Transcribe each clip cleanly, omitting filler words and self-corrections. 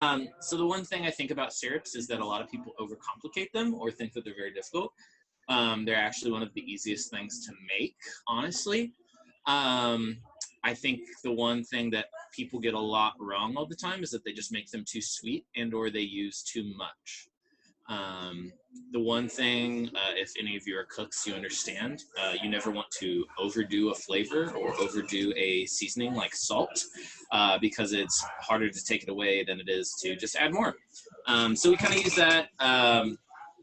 So the one thing I think about syrups is that a lot of people overcomplicate them or think that they're very difficult. They're actually one of the easiest things to make, honestly. I think the one thing that people get a lot wrong all the time is that they just make them too sweet and or they use too much. The one thing, if any of you are cooks, you understand, you never want to overdo a flavor or overdo a seasoning like salt, because it's harder to take it away than it is to just add more. So we kind of use that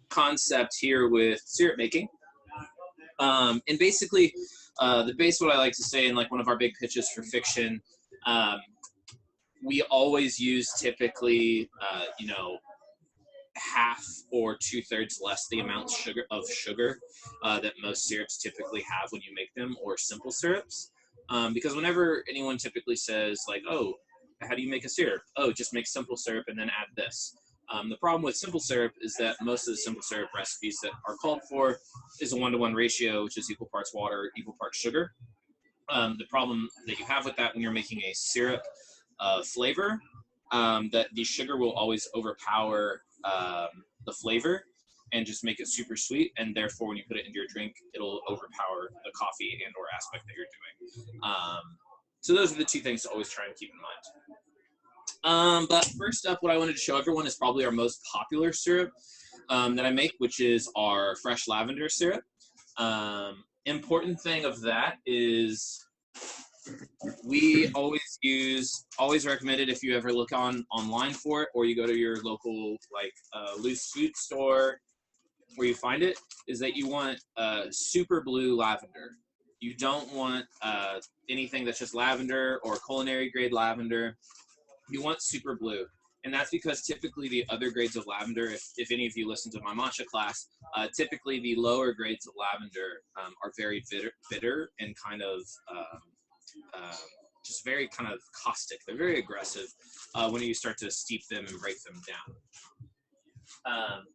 concept here with syrup making. And basically, the base, what I like to say in like one of our big pitches for fiction, we always use typically, you know, half or 2/3 less the amount of sugar that most syrups typically have when you make them, or simple syrups. Because whenever anyone typically says like, oh, how do you make a syrup? Oh, just make simple syrup and then add this. The problem with simple syrup is that most of the simple syrup recipes that are called for is a 1-to-1 ratio, which is equal parts water, equal parts sugar. The problem that you have with that when you're making a syrup flavor, that the sugar will always overpower the flavor and just make it super sweet, and therefore when you put it into your drink, it'll overpower the coffee and or aspect that you're doing. So those are the two things to always try and keep in mind. But first up, what I wanted to show everyone is probably our most popular syrup that I make, which is our fresh lavender syrup. Important thing of that is we always recommend it if you ever look online for it, or you go to your local like loose food store where you find it, is that you want super blue lavender. You don't want anything that's just lavender or culinary grade lavender. You want super blue. And that's because typically the other grades of lavender, if any of you listen to my matcha class, typically the lower grades of lavender are very bitter and kind of just very kind of caustic. They're very aggressive when you start to steep them and break them down.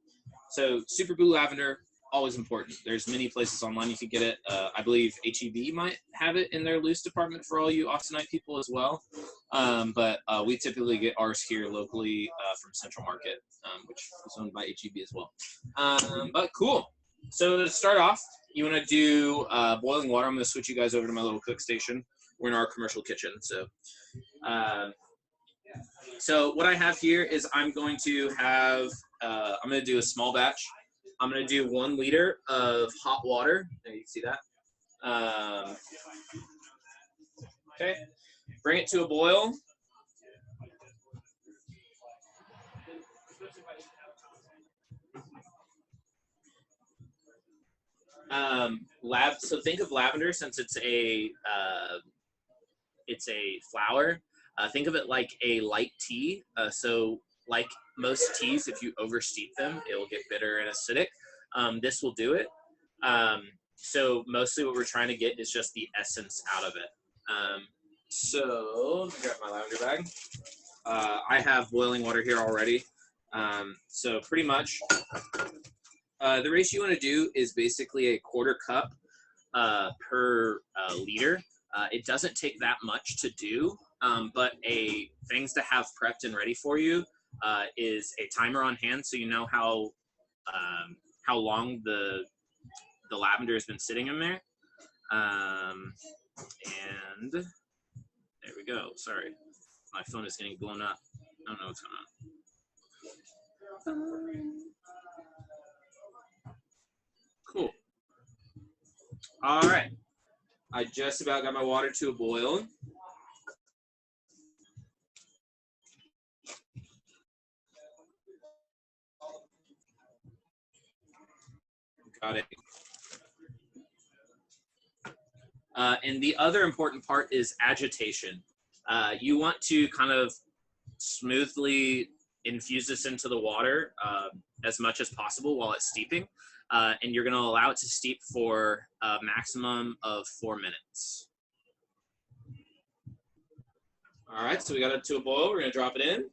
So super blue lavender, always important. There's many places online you can get it. I believe HEB might have it in their loose department for all you Austinite people as well. But we typically get ours here locally from Central Market, which is owned by HEB as well. But cool. So to start off, you want to do boiling water. I'm going to switch you guys over to my little cook station. We're in our commercial kitchen. So what I have here is I'm going to do a small batch. I'm going to do 1 liter of hot water. There, you can see that. Okay. Bring it to a boil. So think of lavender, since it's a flower. Think of it like a light tea. So like most teas, if you oversteep them, it will get bitter and acidic. This will do it. So mostly what we're trying to get is just the essence out of it. So let me grab my lavender bag. I have boiling water here already. So pretty much the ratio you want to do is basically a 1/4 cup per liter. It doesn't take that much to do, but things to have prepped and ready for you is a timer on hand, so you know how long the lavender has been sitting in there. And there we go. Sorry, my phone is getting blown up. I don't know what's going on. Cool. All right. I just about got my water to a boil. Got it. And the other important part is agitation. You want to kind of smoothly infuse this into the water as much as possible while it's steeping. And you're going to allow it to steep for a maximum of 4 minutes. All right, so we got it to a boil. We're going to drop it in.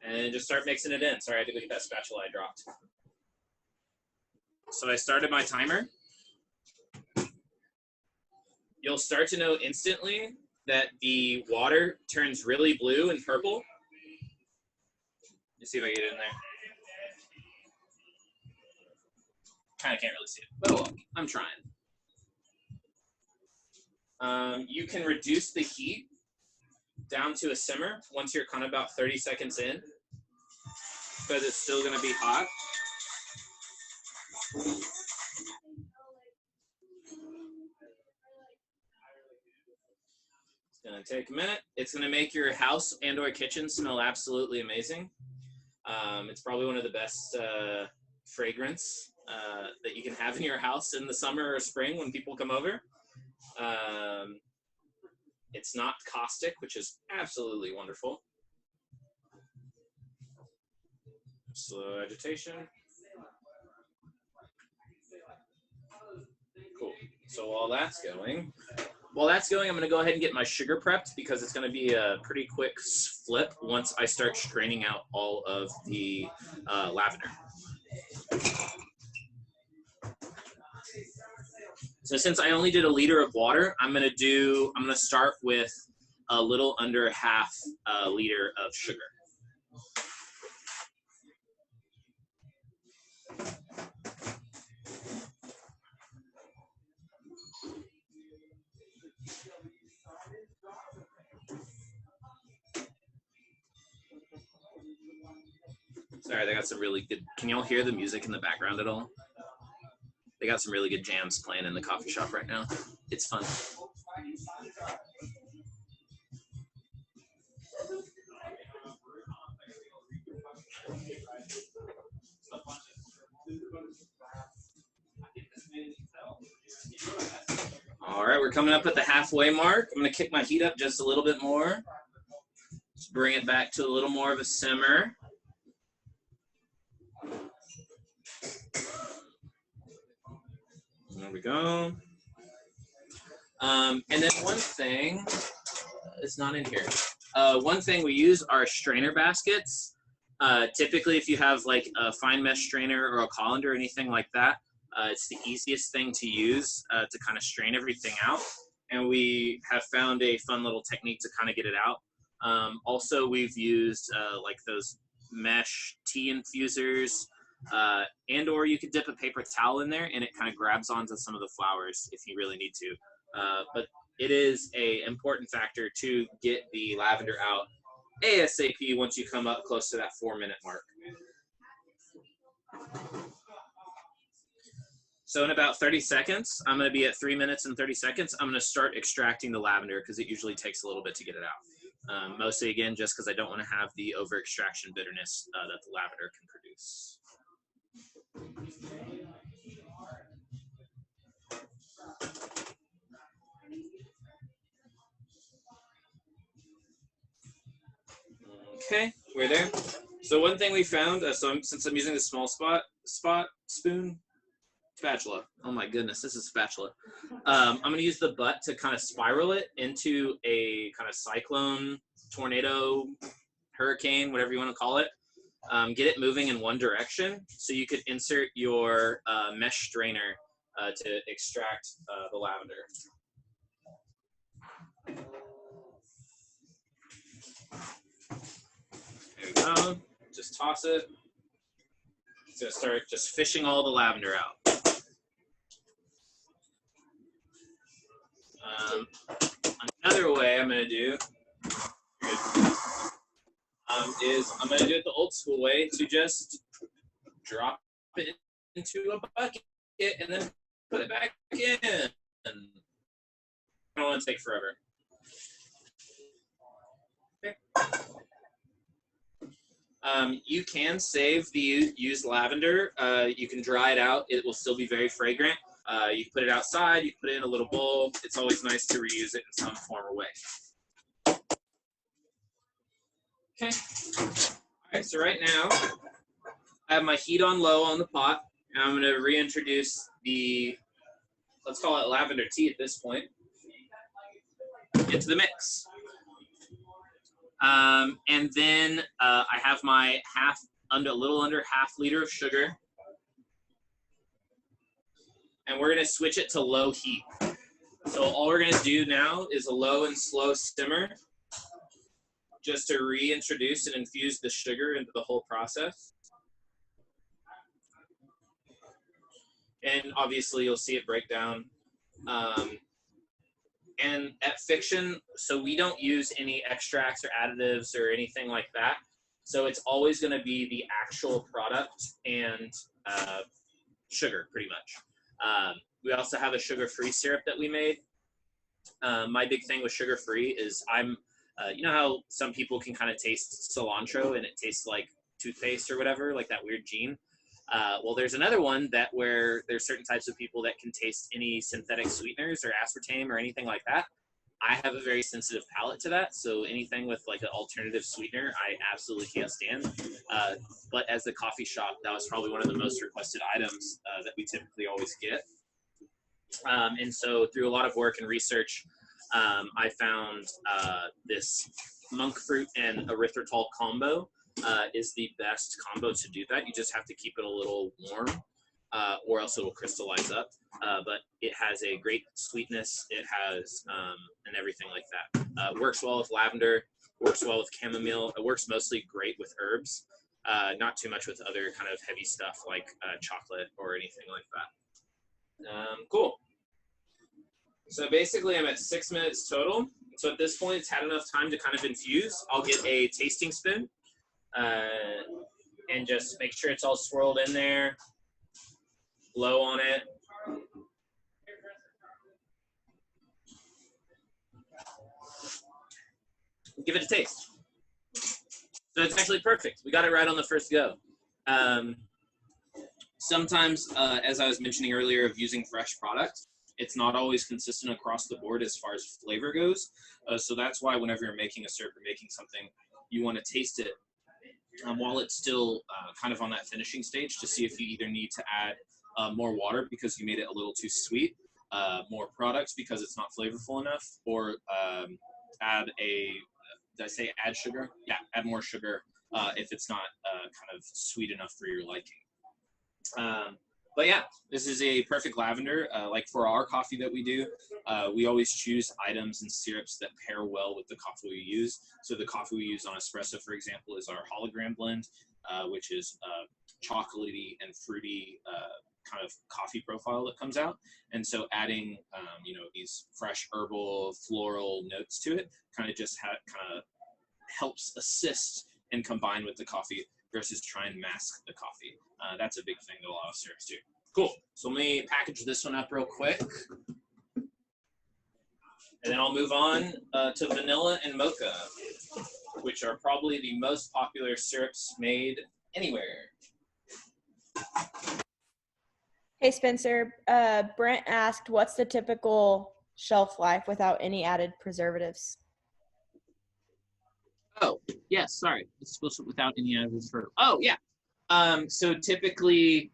And just start mixing it in. Sorry, I had to get that spatula I dropped. So I started my timer. you'll start to know instantly that the water turns really blue and purple. Let's see if I get it in there. Kind of can't really see it, but look, I'm trying. You can reduce the heat down to a simmer once you're kind of about 30 seconds in, because it's still going to be hot. It's going to take a minute. It's going to make your house and or kitchen smell absolutely amazing. It's probably one of the best fragrance that you can have in your house in the summer or spring when people come over. It's not caustic, which is absolutely wonderful. Slow agitation. Cool. So while that's going, I'm going to go ahead and get my sugar prepped because it's going to be a pretty quick flip once I start straining out all of the lavender. So since I only did a liter of water, I'm going to start with a little under half a liter of sugar. Sorry, they got some really good, can y'all hear the music in the background at all? They got some really good jams playing in the coffee shop right now. It's fun. All right, we're coming up at the halfway mark. I'm going to kick my heat up just a little bit more. Just bring it back to a little more of a simmer. There we go. And then one thing, it's not in here. One thing we use are strainer baskets. Typically, if you have like a fine mesh strainer or a colander or anything like that, it's the easiest thing to use to kind of strain everything out. And we have found a fun little technique to kind of get it out. Also, we've used like those mesh tea infusers, and or you could dip a paper towel in there and it kind of grabs onto some of the flowers if you really need to. But it is an important factor to get the lavender out ASAP once you come up close to that 4-minute mark. So in about 30 seconds, I'm going to be at 3 minutes and 30 seconds. I'm going to start extracting the lavender because it usually takes a little bit to get it out. Mostly, again, just because I don't want to have the over-extraction bitterness that the lavender can produce. Okay, we're there. So one thing we found, since I'm using the small spatula. Oh my goodness, this is spatula. I'm going to use the butt to kind of spiral it into a kind of cyclone, tornado, hurricane, whatever you want to call it. Get it moving in one direction so you could insert your mesh strainer to extract the lavender. There we go. Just toss it. It's going to start just fishing all the lavender out. Another way I'm going to do is I'm going to do it the old school way to just drop it into a bucket and then put it back in. I don't want to take forever. Okay. You can save the used lavender. You can dry it out. It will still be very fragrant. You can put it outside. You can put it in a little bowl. It's always nice to reuse it in some form or way. Okay. All right, so right now, I have my heat on low on the pot, and I'm going to reintroduce the, let's call it lavender tea at this point, into the mix. And then I have my a little under half liter of sugar. And we're going to switch it to low heat. So all we're gonna do now is a low and slow simmer just to reintroduce and infuse the sugar into the whole process. And obviously you'll see it break down. And at Fiction, so we don't use any extracts or additives or anything like that. So it's always going to be the actual product and sugar, pretty much. We also have a sugar-free syrup that we made. My big thing with sugar-free is you know how some people can kind of taste cilantro and it tastes like toothpaste or whatever, like that weird gene? Well, there's another one where there's certain types of people that can taste any synthetic sweeteners or aspartame or anything like that. I have a very sensitive palate to that, so anything with like an alternative sweetener, I absolutely can't stand. But as the coffee shop, that was probably one of the most requested items that we typically always get. And so through a lot of work and research, I found this monk fruit and erythritol combo is the best combo to do that. You just have to keep it a little warm or else it will crystallize up. But it has a great sweetness. It has, and everything like that. Works well with lavender, works well with chamomile. It works mostly great with herbs, not too much with other kind of heavy stuff like chocolate or anything like that. Cool. So basically I'm at 6 minutes total. So at this point, it's had enough time to kind of infuse. I'll get a tasting spoon and just make sure it's all swirled in there, blow on it. Give it a taste. So it's actually perfect. We got it right on the first go. Sometimes, as I was mentioning earlier, of using fresh products, it's not always consistent across the board as far as flavor goes. So that's why whenever you're making a syrup or making something, you want to taste it while it's still kind of on that finishing stage to see if you either need to add more water because you made it a little too sweet, more products because it's not flavorful enough, or add did I say add sugar? Yeah, add more sugar if it's not kind of sweet enough for your liking. But yeah, this is a perfect lavender. Like for our coffee that we do, we always choose items and syrups that pair well with the coffee we use. So the coffee we use on espresso, for example, is our hologram blend, which is chocolatey and fruity kind of coffee profile that comes out. And so adding, you know, these fresh herbal, floral notes to it kind of just kind of helps assist and combine with the coffee versus try and mask the coffee. That's a big thing that a lot of syrups do. Cool. So let me package this one up real quick. And then I'll move on to vanilla and mocha, which are probably the most popular syrups made anywhere. Hey, Spencer. Brent asked, what's the typical shelf life without any added preservatives? Oh, yes, sorry. It's supposed to without any added preservative. Oh, yeah. So typically,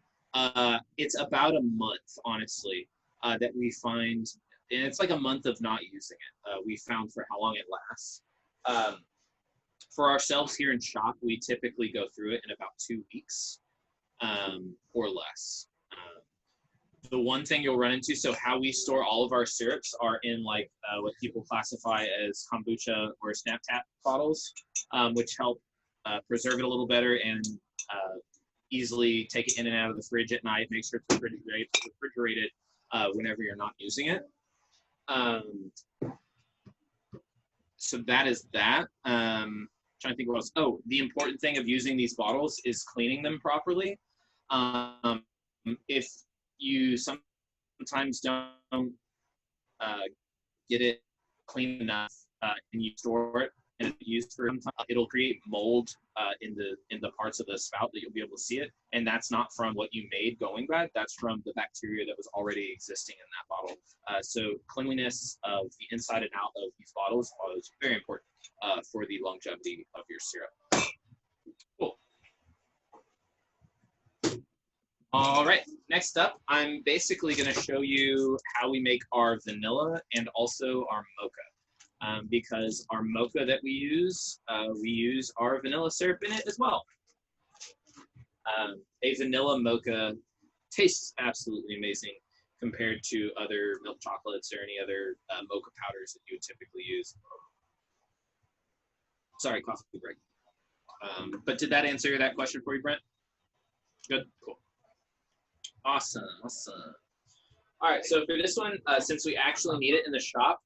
it's about a month, honestly, that we find, and it's like a month of not using it. We found for how long it lasts. For ourselves here in shop, we typically go through it in about 2 weeks or less. The one thing you'll run into, so how we store all of our syrups are in like what people classify as kombucha or snap tap bottles, which help preserve it a little better and easily take it in and out of the fridge at night, make sure it's refrigerated whenever you're not using it. So that is that. Trying to think what else. Oh, the important thing of using these bottles is cleaning them properly. If you sometimes don't get it clean enough and you store it and it's used for some time, it'll create mold in the parts of the spout that you'll be able to see it, and that's not from what you made going bad. That's from the bacteria that was already existing in that bottle. So cleanliness of the inside and out of these bottles is very important for the longevity of your syrup. Cool. All right, next up, I'm basically going to show you how we make our vanilla and also our mocha. Because our mocha that we use our vanilla syrup in it as well. A vanilla mocha tastes absolutely amazing. compared to other milk chocolates or any other mocha powders that you would typically use. Sorry, coffee break. But did that answer that question for you, Brent? Good, cool. Awesome, awesome. All right, so for this one, since we actually need it in the shop,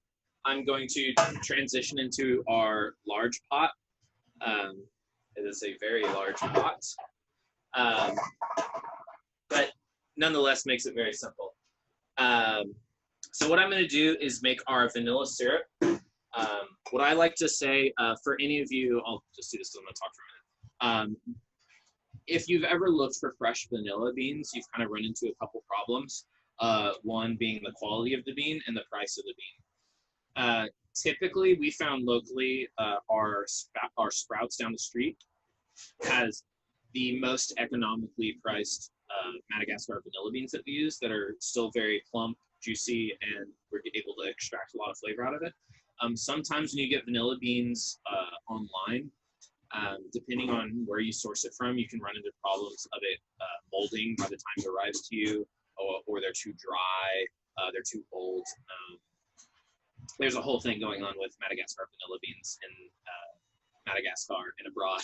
I'm going to transition into our large pot. It is a very large pot, but nonetheless makes it very simple. So what I'm going to do is make our vanilla syrup. What I like to say, for any of you, I'll just do this because I'm going to talk for a minute. If you've ever looked for fresh vanilla beans, you've kind of run into a couple problems. One being the quality of the bean and the price of the bean. Typically, we found locally our Sprouts down the street has the most economically priced Madagascar vanilla beans that we use that are still very plump, juicy, and we're able to extract a lot of flavor out of it. Sometimes when you get vanilla beans online, depending on where you source it from, you can run into problems of it molding by the time it arrives to you, or they're too dry, they're too old. There's a whole thing going on with Madagascar vanilla beans in Madagascar and abroad.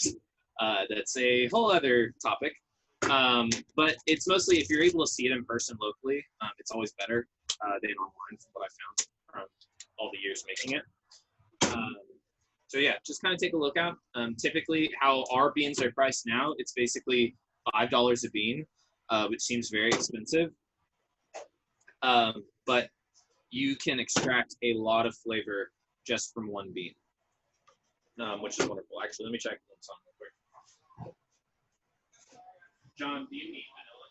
That's a whole other topic. But it's mostly, if you're able to see it in person locally, it's always better than online, from what I found from all the years making it. So yeah, just kind of take a look out. Typically, how our beans are priced now, it's basically $5 a bean, which seems very expensive. But you can extract a lot of flavor just from one bean, which is wonderful. Actually, let me check this on real quick. John, do you need vanilla?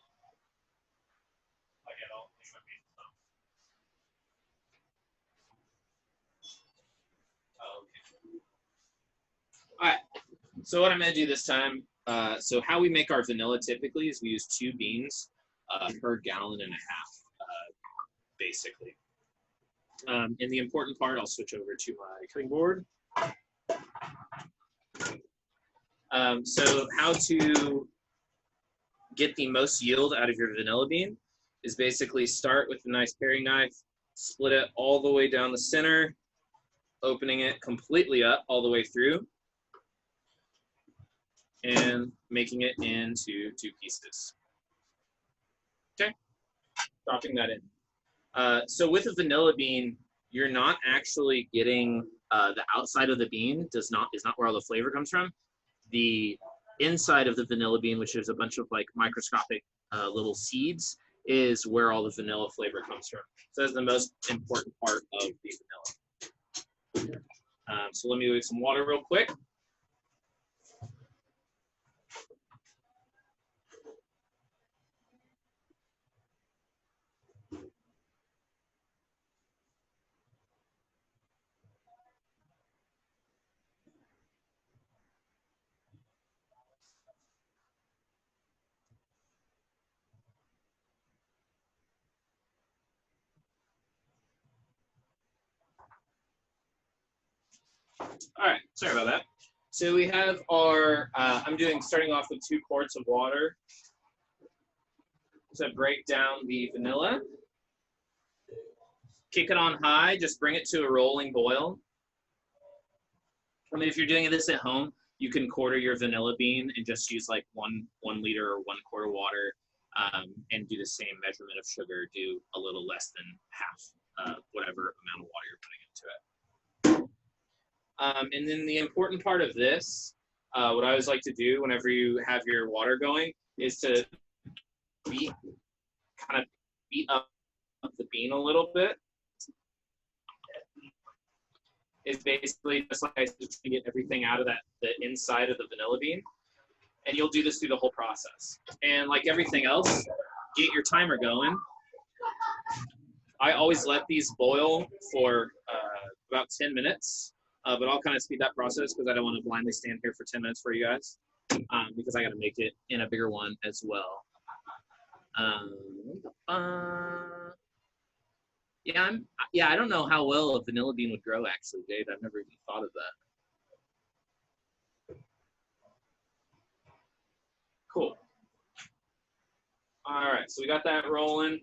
I get all my beans. Oh, okay. All right. So what I'm going to do this time, so how we make our vanilla typically is we use 2 beans per gallon and a half, basically. And the important part, I'll switch over to my cutting board. So how to get the most yield out of your vanilla bean is basically start with a nice paring knife, split it all the way down the center, opening it completely up all the way through, and making it into 2 pieces. Okay, dropping that in. So with a vanilla bean, you're not actually getting the outside of the bean is not where all the flavor comes from. The inside of the vanilla bean, which is a bunch of like microscopic little seeds, is where all the vanilla flavor comes from. So that's the most important part of the vanilla. So let me get some water real quick. All right, sorry about that. So we have our, starting off with 2 quarts of water to break down the vanilla. Kick it on high, just bring it to a rolling boil. I mean, if you're doing this at home, you can quarter your vanilla bean and just use like 1 liter or 1 quart of water, and do the same measurement of sugar, do a little less than half whatever amount of water you're putting into it. And then the important part of this, what I always like to do whenever you have your water going, is to kind of beat up the bean a little bit. Is basically just like I said, to get everything out of the inside of the vanilla bean. And you'll do this through the whole process. And like everything else, get your timer going. I always let these boil for about 10 minutes. But I'll kind of speed that process because I don't want to blindly stand here for 10 minutes for you guys, because I got to make it in a bigger one as well. Yeah, I don't know how well a vanilla bean would grow, actually, Dave. I've never even thought of that. Cool. All right, so we got that rolling.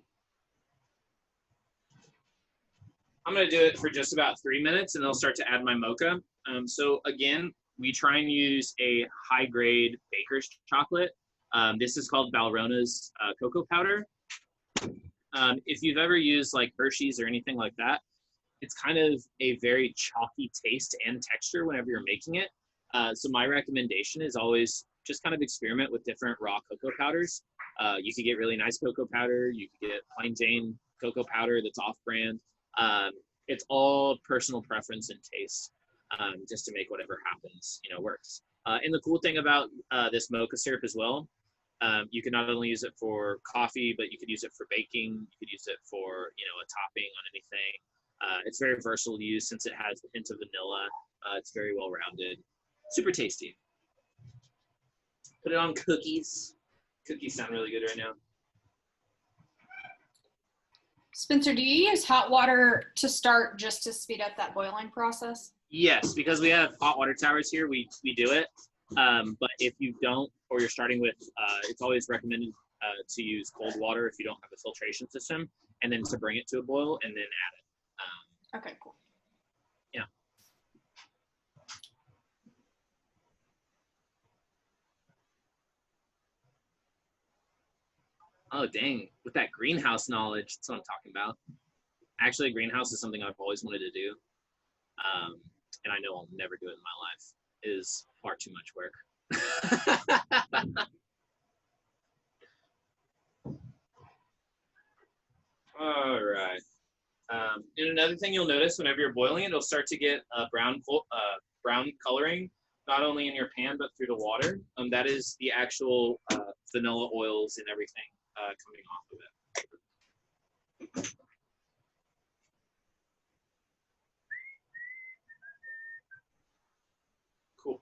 I'm going to do it for just about 3 minutes, and I'll start to add my mocha. So again, we try and use a high-grade baker's chocolate. This is called Valrona's cocoa powder. If you've ever used like Hershey's or anything like that, it's kind of a very chalky taste and texture whenever you're making it. So my recommendation is always just kind of experiment with different raw cocoa powders. You could get really nice cocoa powder. You could get plain Jane cocoa powder that's off-brand. It's all personal preference and taste, just to make whatever happens, works. And the cool thing about this mocha syrup as well, you can not only use it for coffee, but you could use it for baking. You could use it for, a topping on anything. It's very versatile to use since it has a hint of vanilla. It's very well-rounded. Super tasty. Put it on cookies. Cookies sound really good right now. Spencer, do you use hot water to start just to speed up that boiling process? Yes, because we have hot water towers here, we do it. But if you don't, or you're starting with, it's always recommended to use cold water if you don't have a filtration system, and then to bring it to a boil and then add it. Okay, cool. Yeah. Oh, dang. With that greenhouse knowledge, that's what I'm talking about. Actually, a greenhouse is something I've always wanted to do. And I know I'll never do it in my life. It is far too much work. All right. And another thing you'll notice whenever you're boiling it, it'll start to get brown coloring, not only in your pan, but through the water. That is the actual vanilla oils and everything coming off of it. Cool.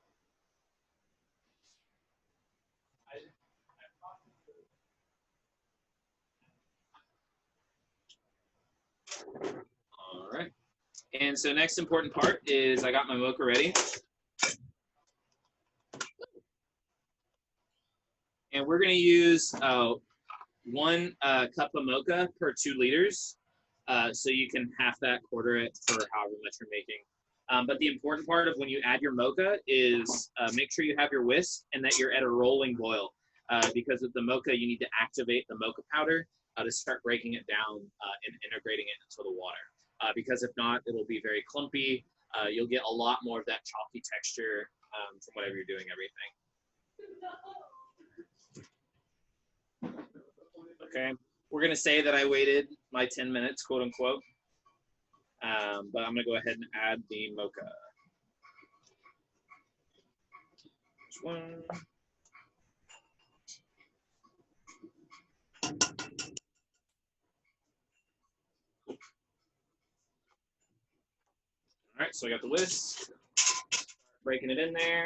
All right. And so next important part is I got my mocha ready. And we're going to use 1 cup of mocha per 2 liters. So you can half that, quarter it for however much you're making. But the important part of when you add your mocha is make sure you have your whisk and that you're at a rolling boil. Because with the mocha, you need to activate the mocha powder to start breaking it down and integrating it into the water. Because if not, it'll be very clumpy. You'll get a lot more of that chalky texture from whatever you're doing everything. Okay, we're going to say that I waited my 10 minutes, quote unquote. But I'm going to go ahead and add the mocha. Which one? All right, so I got the whisk, breaking it in there.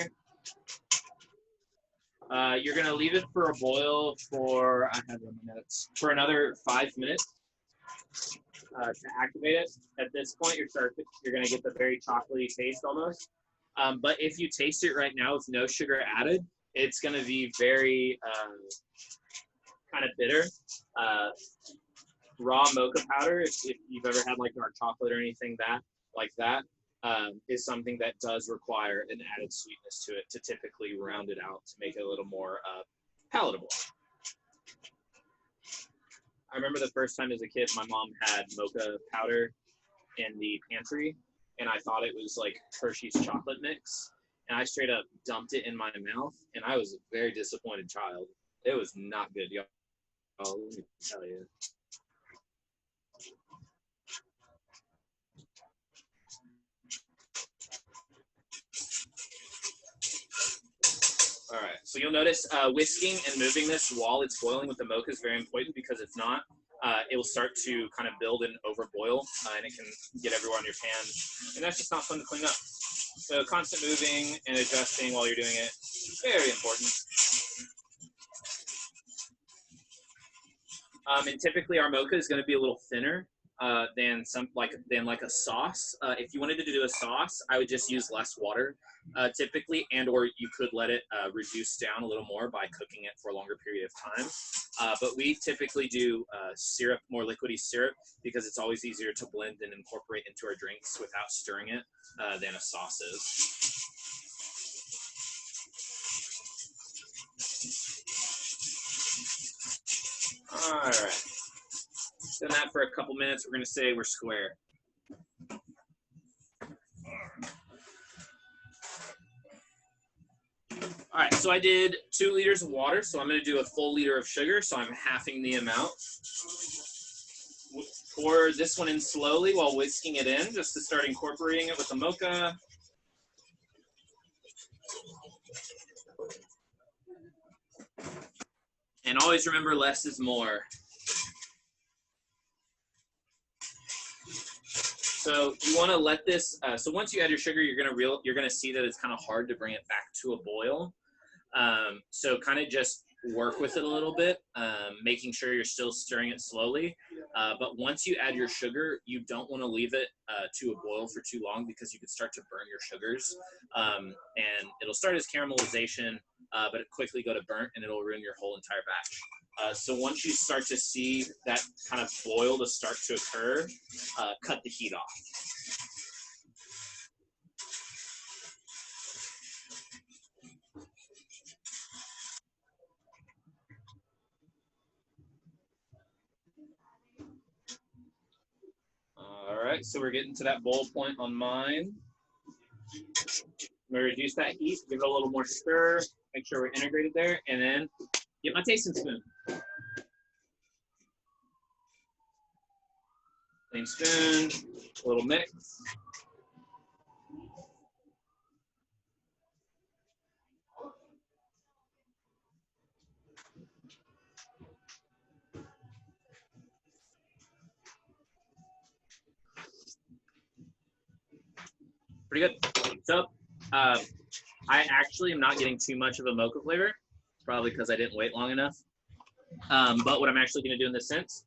You're gonna leave it for a boil for, I have 1 minute, for another 5 minutes to activate it. At this point, you're gonna get the very chocolatey taste almost. But if you taste it right now with no sugar added, it's gonna be very kind of bitter. Raw mocha powder, if you've ever had like dark chocolate or anything like that, is something that does require an added sweetness to it to typically round it out to make it a little more palatable. I remember the first time as a kid, my mom had mocha powder in the pantry, and I thought it was like Hershey's chocolate mix, and I straight up dumped it in my mouth, and I was a very disappointed child. It was not good, y'all. Let me tell you. All right, so you'll notice whisking and moving this while it's boiling with the mocha is very important, because if not, it will start to kind of build and overboil, and it can get everywhere on your pan, and that's just not fun to clean up. So constant moving and adjusting while you're doing it, very important. And typically our mocha is going to be a little thinner than like a sauce. If you wanted to do a sauce, I would just use less water typically, and or you could let it reduce down a little more by cooking it for a longer period of time. But we typically do syrup, more liquidy syrup, because it's always easier to blend and incorporate into our drinks without stirring it than a sauce is. All right. Done that for a couple minutes. We're going to say we're square. All right, so I did 2 liters of water, so I'm going to do a full liter of sugar, so I'm halving the amount. Pour this one in slowly while whisking it in, just to start incorporating it with the mocha. And always remember, less is more. So you want to let this. So once you add your sugar, you're gonna see that it's kind of hard to bring it back to a boil. So kind of just work with it a little bit, making sure you're still stirring it slowly. But once you add your sugar, you don't want to leave it to a boil for too long, because you could start to burn your sugars, and it'll start as caramelization, but it quickly go to burnt, and it'll ruin your whole entire batch. So once you start to see that kind of boil to start to occur, cut the heat off. All right, so we're getting to that boil point on mine. I'm gonna reduce that heat, give it a little more stir, make sure we're integrated there, and then get my tasting spoon. Clean spoon, a little mix. Pretty good. So I actually am not getting too much of a mocha flavor, probably because I didn't wait long enough. But what I'm actually going to do in this sense,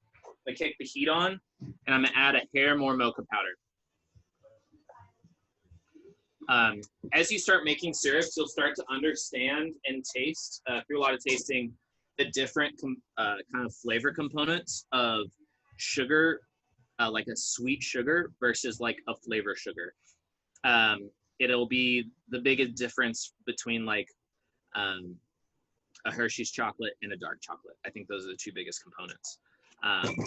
I kick the heat on, and I'm going to add a hair more mocha powder. As you start making syrups, you'll start to understand and taste, through a lot of tasting, the different kind of flavor components of sugar, like a sweet sugar versus like a flavor sugar. It'll be the biggest difference between like a Hershey's chocolate and a dark chocolate. I think those are the 2 biggest components. A little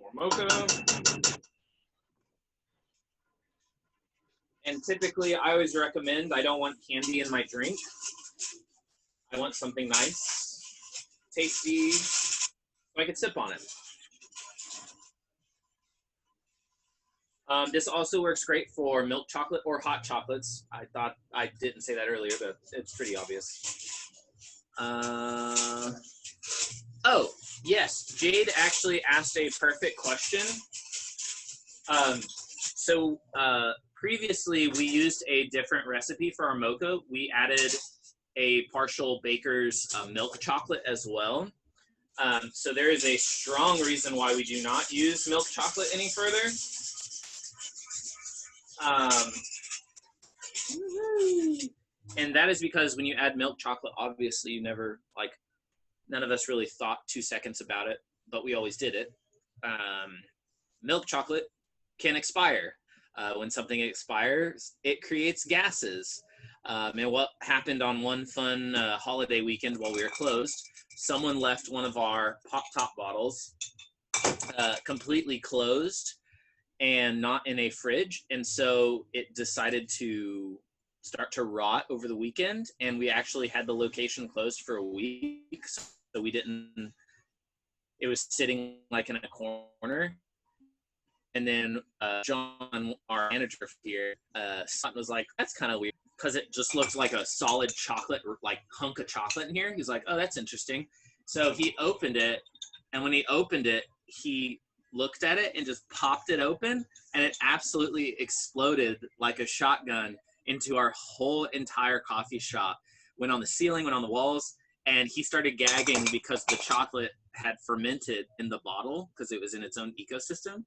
more mocha. And typically, I always recommend, I don't want candy in my drink. I want something nice, tasty, so I can sip on it. This also works great for milk chocolate or hot chocolates. I thought I didn't say that earlier, but it's pretty obvious. Oh, yes, Jade actually asked a perfect question. Previously, we used a different recipe for our mocha. We added a partial baker's milk chocolate as well. So there is a strong reason why we do not use milk chocolate any further. And that is because when you add milk chocolate, obviously you never, like, none of us really thought 2 seconds about it, but we always did it. Milk chocolate can expire. When something expires, it creates gases. And what happened on one fun holiday weekend while we were closed, someone left one of our Pop Top bottles completely closed and not in a fridge. And so it decided to start to rot over the weekend. And we actually had the location closed for a week. So we didn't, it was sitting like in a corner. And then John, our manager here, was like, that's kind of weird, because it just looks like a solid chocolate, like hunk of chocolate in here. He's like, oh, that's interesting. So he opened it, and when he opened it, he looked at it and just popped it open, and it absolutely exploded like a shotgun into our whole entire coffee shop. Went on the ceiling, went on the walls, and he started gagging because the chocolate had fermented in the bottle because it was in its own ecosystem,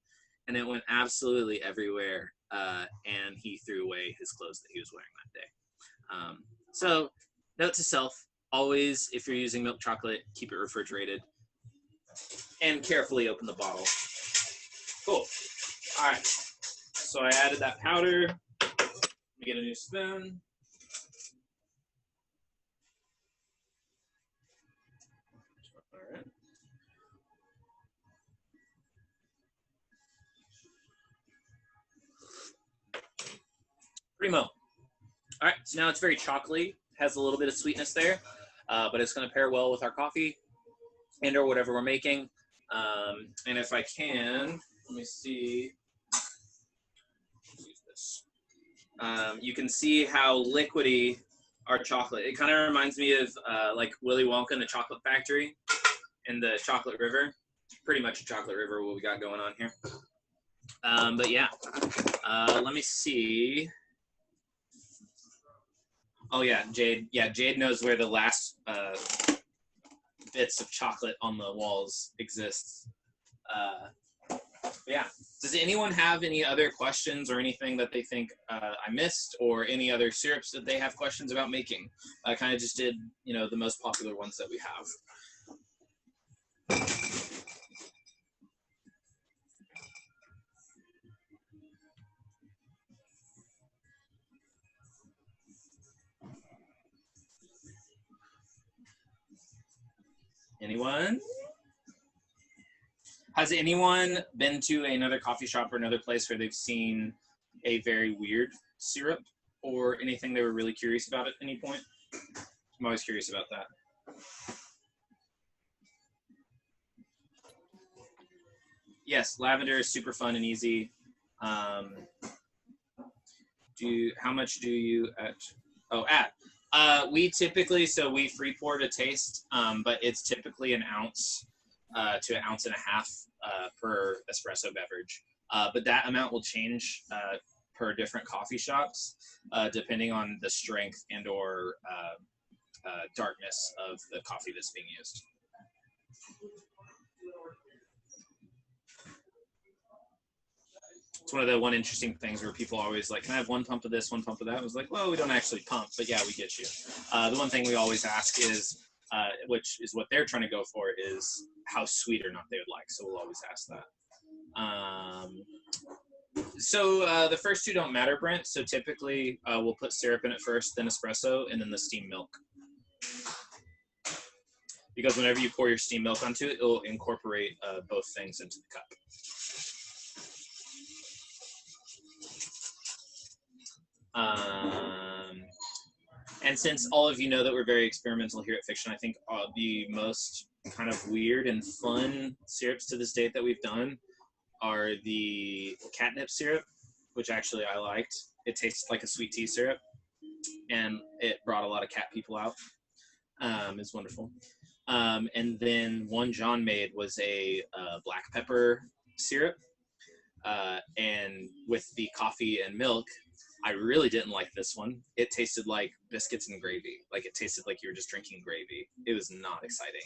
and it went absolutely everywhere. And he threw away his clothes that he was wearing that day. So, note to self: always, if you're using milk chocolate, keep it refrigerated and carefully open the bottle. Cool. All right. So I added that powder. Let me get a new spoon. All right. Primo. All right, so now it's very chocolatey, has a little bit of sweetness there, but it's going to pair well with our coffee and or whatever we're making. And if I can, let me see. Use this. You can see how liquidy our chocolate. It kind of reminds me of like Willy Wonka and the Chocolate Factory and the Chocolate River. Pretty much a chocolate river what we got going on here. But yeah, let me see. Oh yeah, Jade. Yeah, Jade knows where the last bits of chocolate on the walls exist. Yeah. Does anyone have any other questions or anything that they think I missed, or any other syrups that they have questions about making? I kind of just did, you know, the most popular ones that we have. Anyone? Has anyone been to another coffee shop or another place where they've seen a very weird syrup or anything they were really curious about at any point? I'm always curious about that. Yes, lavender is super fun and easy. How much do you add? We typically, so we free pour to taste, but it's typically an ounce to an ounce and a half per espresso beverage. But that amount will change per different coffee shops, depending on the strength and or darkness of the coffee that's being used. It's one of the interesting things where people are always like, can I have one pump of this, one pump of that? I was like, well, we don't actually pump, but yeah, we get you. The one thing we always ask is, which is what they're trying to go for, is how sweet or not they would like. So we'll always ask that. So the first two don't matter, Brent. So typically we'll put syrup in it first, then espresso, and then the steamed milk. Because whenever you pour your steamed milk onto it, it'll incorporate both things into the cup. And since all of you know that we're very experimental here at Fiction, I think the most kind of weird and fun syrups to this date that we've done are the catnip syrup, which actually I liked. It tastes like a sweet tea syrup, and it brought a lot of cat people out. It's wonderful. And then one John made was a black pepper syrup, and with the coffee and milk, I really didn't like this one. It tasted like biscuits and gravy. Like it tasted like you were just drinking gravy. It was not exciting.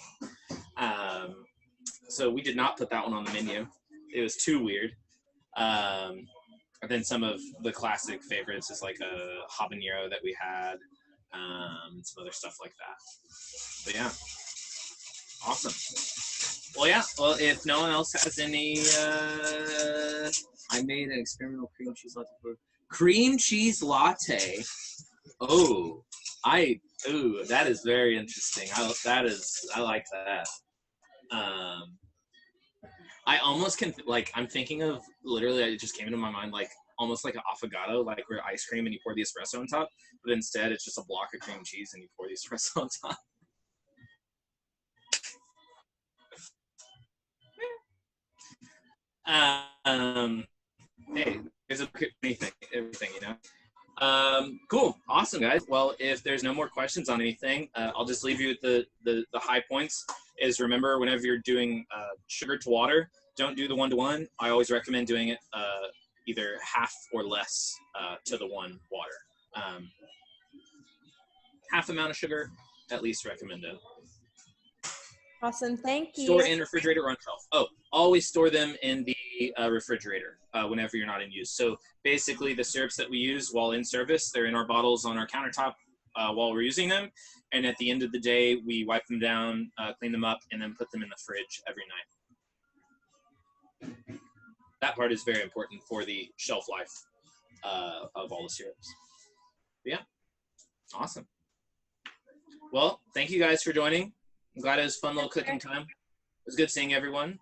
So we did not put that one on the menu. It was too weird. And then some of the classic favorites is like a habanero that we had, some other stuff like that. But yeah, awesome. Well, yeah. Well, if no one else has any, I made an experimental cream cheese latte for cream cheese latte. Oh, that is very interesting. I like that. I almost can, like, I'm thinking of, literally, it just came into my mind, like, almost like an affogato, like where ice cream and you pour the espresso on top, but instead it's just a block of cream cheese and you pour the espresso on top. Hey, there's everything, you know? Cool. Awesome, guys. Well, if there's no more questions on anything, I'll just leave you with the high points. Is remember, whenever you're doing sugar to water, don't do the 1-to-1. I always recommend doing it either half or less to the 1 water. Half amount of sugar, at least recommend it. Awesome. Thank you. Store in refrigerator or on shelf. Oh, always store them in the refrigerator whenever you're not in use. So basically the syrups that we use while in service, they're in our bottles on our countertop while we're using them. And at the end of the day, we wipe them down, clean them up, and then put them in the fridge every night. That part is very important for the shelf life of all the syrups. But yeah, awesome. Well, thank you guys for joining. I'm glad it was a fun little cooking time. It was good seeing everyone.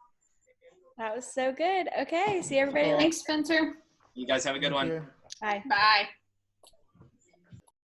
That was so good. Okay, see everybody later. Thanks, Spencer. You guys have a good one. Bye. Bye.